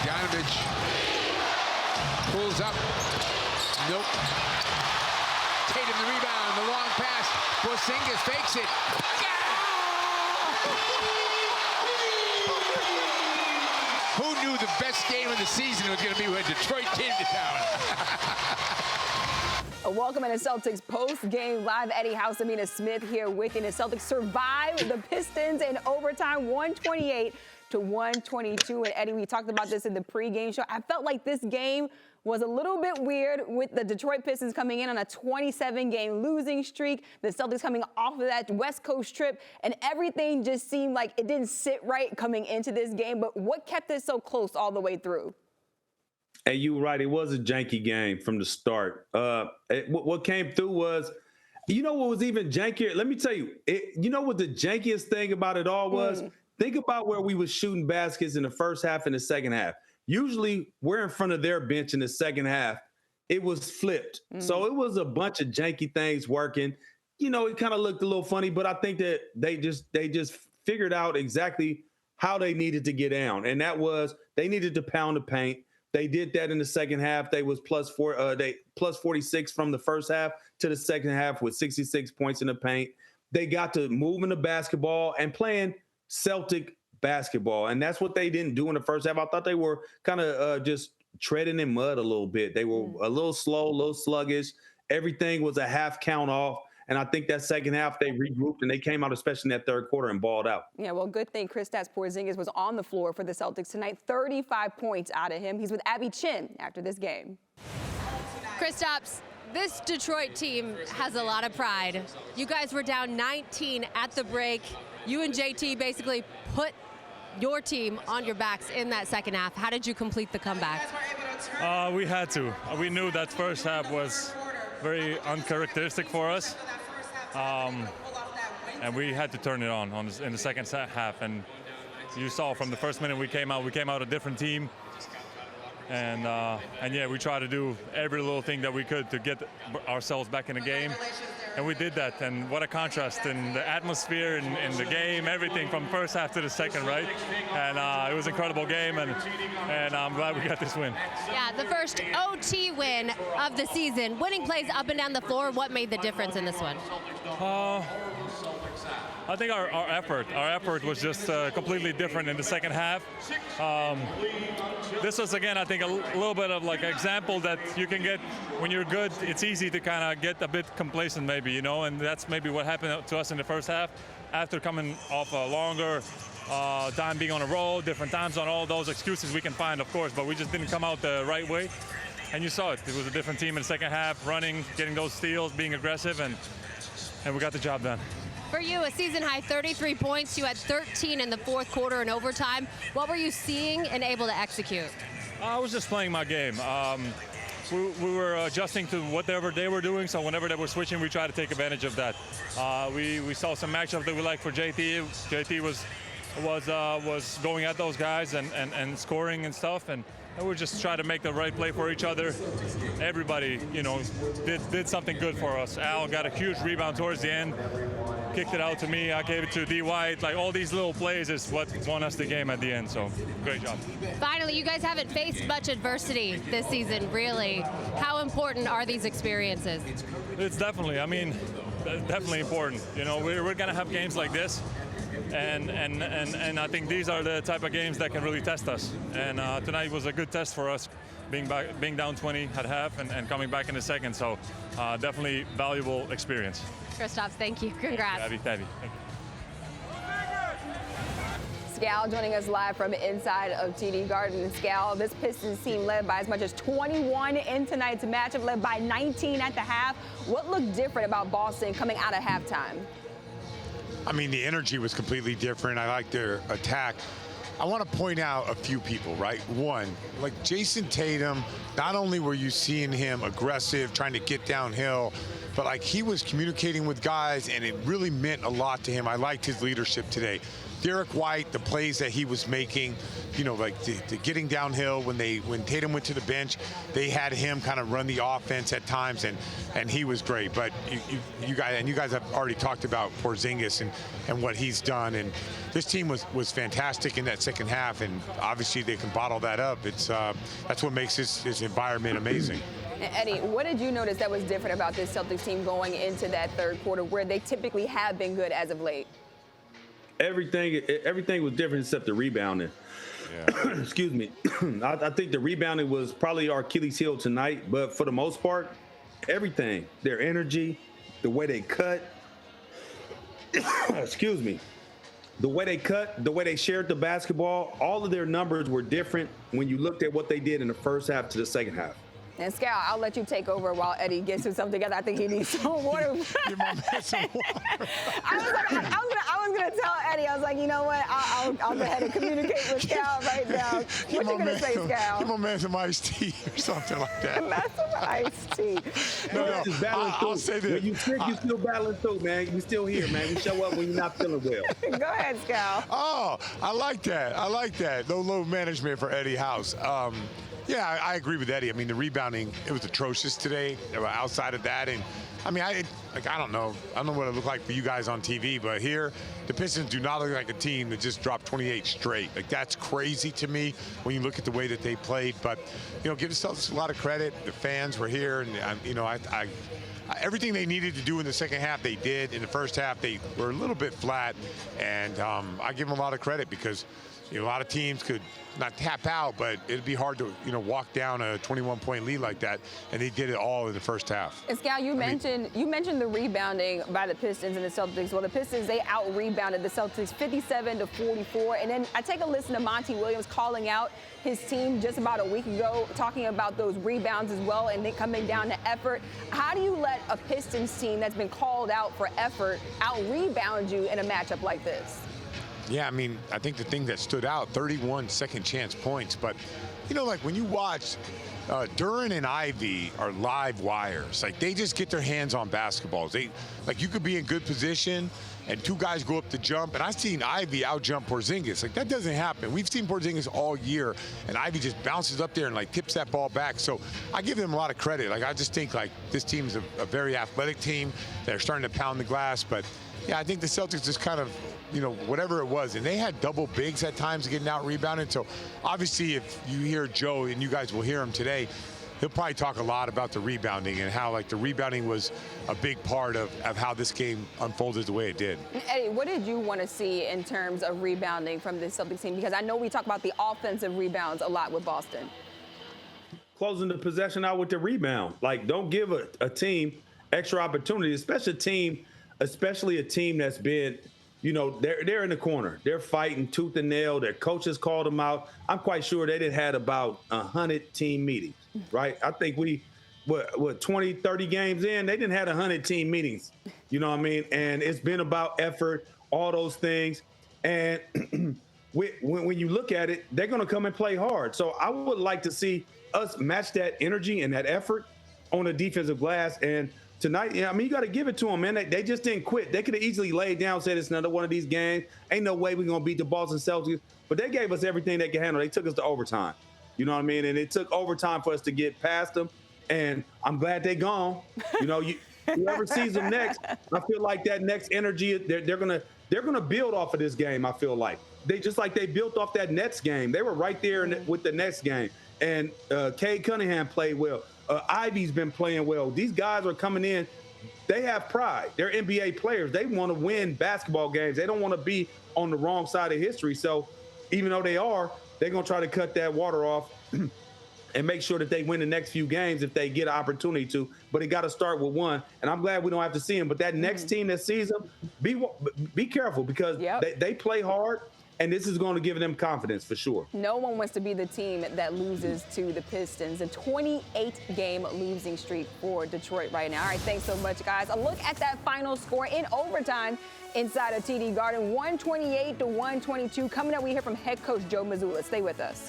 Bogdanovich pulls up. Nope. Tatum the rebound, the long pass. Porzingis fakes it. Who knew the best game of the season was going to be when Detroit came to town? Welcome to Celtics post-game live. Eddie House, Amina Smith here with you. The Celtics survive the Pistons in overtime, 128-122. And Eddie, we talked about this in the pregame show. I felt like this game was a little bit weird with the Detroit Pistons coming in on a 27-game losing streak, the Celtics coming off of that West Coast trip, and everything just seemed like it didn't sit right coming into this game. But what kept it so close all the way through? Hey, you were right. It was a janky game from the start. What came through was, you know what was even jankier? Let me tell you, you know what the jankiest thing about it all was? Think about where we was shooting baskets in the first half and the second half. Usually we're in front of their bench in the second half. It was flipped. So it was a bunch of janky things working. You know, it kind of looked a little funny, but I think that they just figured out exactly how they needed to get down. And that was they needed to pound the paint. They did that in the second half. They was plus 46 from the first half to the second half with 66 points in the paint. They got to moving the basketball and playing Celtic basketball, and that's what they didn't do in the first half. I thought they were kind of just treading in mud a little bit. They were a little slow, a little sluggish. Everything was a half count off, and I think that second half they regrouped and they came out, especially in that third quarter, and balled out. Yeah, well, good thing Kristaps Porzingis was on the floor for the Celtics tonight. 35 points out of him. He's with Abby Chin after this game. Kristaps, this Detroit team has a lot of pride. You guys were down 19 at the break. You and JT basically put your team on your backs in that second half. How did you complete the comeback? We had to. We knew that first half was very uncharacteristic for us. And we had to turn it on in the second half. And you saw from the first minute we came out a different team. And yeah, we tried to do every little thing that we could to get ourselves back in the game. And we did that. And what a contrast in the atmosphere, in the game, everything from first half to the second, right? And it was an incredible game, and I'm glad we got this win. Yeah, the first OT win of the season. Winning plays up and down the floor. What made the difference in this one? I think our effort was just completely different in the second half. This was, again, I think a little bit of like an example that you can get when you're good. It's easy to kind of get a bit complacent maybe, you know, and that's maybe what happened to us in the first half. After coming off a longer time being on a roll, different times on all those excuses we can find, of course, but we just didn't come out the right way. And you saw it. It was a different team in the second half, running, getting those steals, being aggressive, and we got the job done. For you, a season-high 33 points. You had 13 in the fourth quarter in overtime. What were you seeing and able to execute? I was just playing my game. We were adjusting to whatever they were doing, so whenever they were switching, we tried to take advantage of that. We saw some matchups that we liked for JT. JT was going at those guys and scoring and stuff, and we just trying to make the right play for each other. Everybody, you know, did something good for us. Al got a huge rebound towards the end, kicked it out to me. I gave it to D. White. Like, all these little plays is what won us the game at the end. So great job. Finally, you guys haven't faced much adversity this season, really. How important are these experiences? It's definitely, I mean, definitely important. You know, we're gonna have games like this. And I think these are the type of games that can really test us. And tonight was a good test for us, being down 20 at half and coming back in the second. So definitely valuable experience. Kristaps, thank you. Congrats. Thank you. Scal joining us live from inside of TD Garden. Scal, this Pistons team led by as much as 21 in tonight's matchup, led by 19 at the half. What looked different about Boston coming out of halftime? I mean, the energy was completely different. I like their attack. I want to point out a few people, right? One, like Jason Tatum, not only were you seeing him aggressive, trying to get downhill, but like he was communicating with guys, and it really meant a lot to him. I liked his leadership today. Derek White, the plays that he was making, you know, like the getting downhill when Tatum went to the bench, they had him kind of run the offense at times, and he was great. But you guys have already talked about Porzingis and what he's done, and this team was fantastic in that second half, and obviously they can bottle that up. It's that's what makes this environment amazing. Eddie, what did you notice that was different about this Celtics team going into that third quarter, where they typically have been good as of late? Everything was different except the rebounding. Yeah. Excuse me. I think the rebounding was probably our Achilles heel tonight, but for the most part, everything, their energy, the way they cut, excuse me, the way they cut, the way they shared the basketball, all of their numbers were different when you looked at what they did in the first half to the second half. And Scal, I'll let you take over while Eddie gets himself together. I think he needs some water. Give my man some water. I was gonna tell Eddie. I was like, you know what? I'll go ahead and communicate with Scal right now. What you gonna say, Scal? Give my man some iced tea or something like that. That's some iced tea. No, I'll say this. When you sick, you still battling through, man. You still here, man. You show up when you're not feeling well. Go ahead, Scal. Oh, I like that. I like that. Low management for Eddie House. Yeah, I agree with Eddie. I mean, the rebounding, it was atrocious today. Outside of that, and I mean, I don't know what it looked like for you guys on TV, but here, the Pistons do not look like a team that just dropped 28 straight. Like, that's crazy to me when you look at the way that they played. But, you know, give themselves a lot of credit. The fans were here, and you know, everything they needed to do in the second half, they did. In the first half, they were a little bit flat, and I give them a lot of credit because, you know, a lot of teams could not tap out, but it'd be hard to, you know, walk down a 21-point lead like that, and they did it all in the first half. And Scal, you mentioned the rebounding by the Pistons and the Celtics. Well, the Pistons, they out-rebounded the Celtics 57-44, and then I take a listen to Monty Williams calling out his team just about a week ago, talking about those rebounds as well, and then coming down to effort. How do you let a Pistons team that's been called out for effort out-rebound you in a matchup like this? Yeah, I mean, I think the thing that stood out, 31 second chance points. But, you know, like when you watch, Duran and Ivy are live wires. Like, they just get their hands on basketballs. Like, you could be in good position and two guys go up to jump. And I've seen Ivy out-jump Porzingis. Like, that doesn't happen. We've seen Porzingis all year, and Ivy just bounces up there and, like, tips that ball back. So I give them a lot of credit. Like, I just think, like, this team's a very athletic team. They're starting to pound the glass. But, yeah, I think the Celtics just kind of, you know, whatever it was, and they had double bigs at times getting out rebounded. So obviously, if you hear Joe, and you guys will hear him today, he'll probably talk a lot about the rebounding and how, like, the rebounding was a big part of how this game unfolded the way it did. Eddie, what did you want to see in terms of rebounding from this Celtics team? Because I know we talk about the offensive rebounds a lot with Boston. Closing the possession out with the rebound. Like, don't give a team extra opportunity, especially a team that's been, you know, they're in the corner. They're fighting tooth and nail. Their coaches called them out. I'm quite sure they did had about 100 team meetings, right? I think we, 20, 30 games in, they didn't have 100 team meetings. You know what I mean? And it's been about effort, all those things. And when you look at it, they're going to come and play hard. So I would like to see us match that energy and that effort on the defensive glass. And tonight, yeah, I mean, you got to give it to them, man. They just didn't quit. They could have easily laid down and said it's another one of these games. Ain't no way we're going to beat the Boston Celtics. But they gave us everything they could handle. They took us to overtime. You know what I mean? And it took overtime for us to get past them. And I'm glad they're gone. You know, whoever sees them next, I feel like that next energy, they're gonna build off of this game, I feel like. They just like they built off that Nets game. They were right there with the Nets game. And Cade Cunningham played well. Ivy's been playing well. These guys are coming in. They have pride. They're NBA players. They want to win basketball games. They don't want to be on the wrong side of history. So even though they're going to try to cut that water off and make sure that they win the next few games if they get an opportunity to. But it got to start with one. And I'm glad we don't have to see them. But that next team that sees them, be careful because they play hard. And this is going to give them confidence for sure. No one wants to be the team that loses to the Pistons. A 28-game losing streak for Detroit right now. All right, thanks so much, guys. A look at that final score in overtime inside of TD Garden, 128-122. Coming up, we hear from head coach Joe Mazzulla. Stay with us.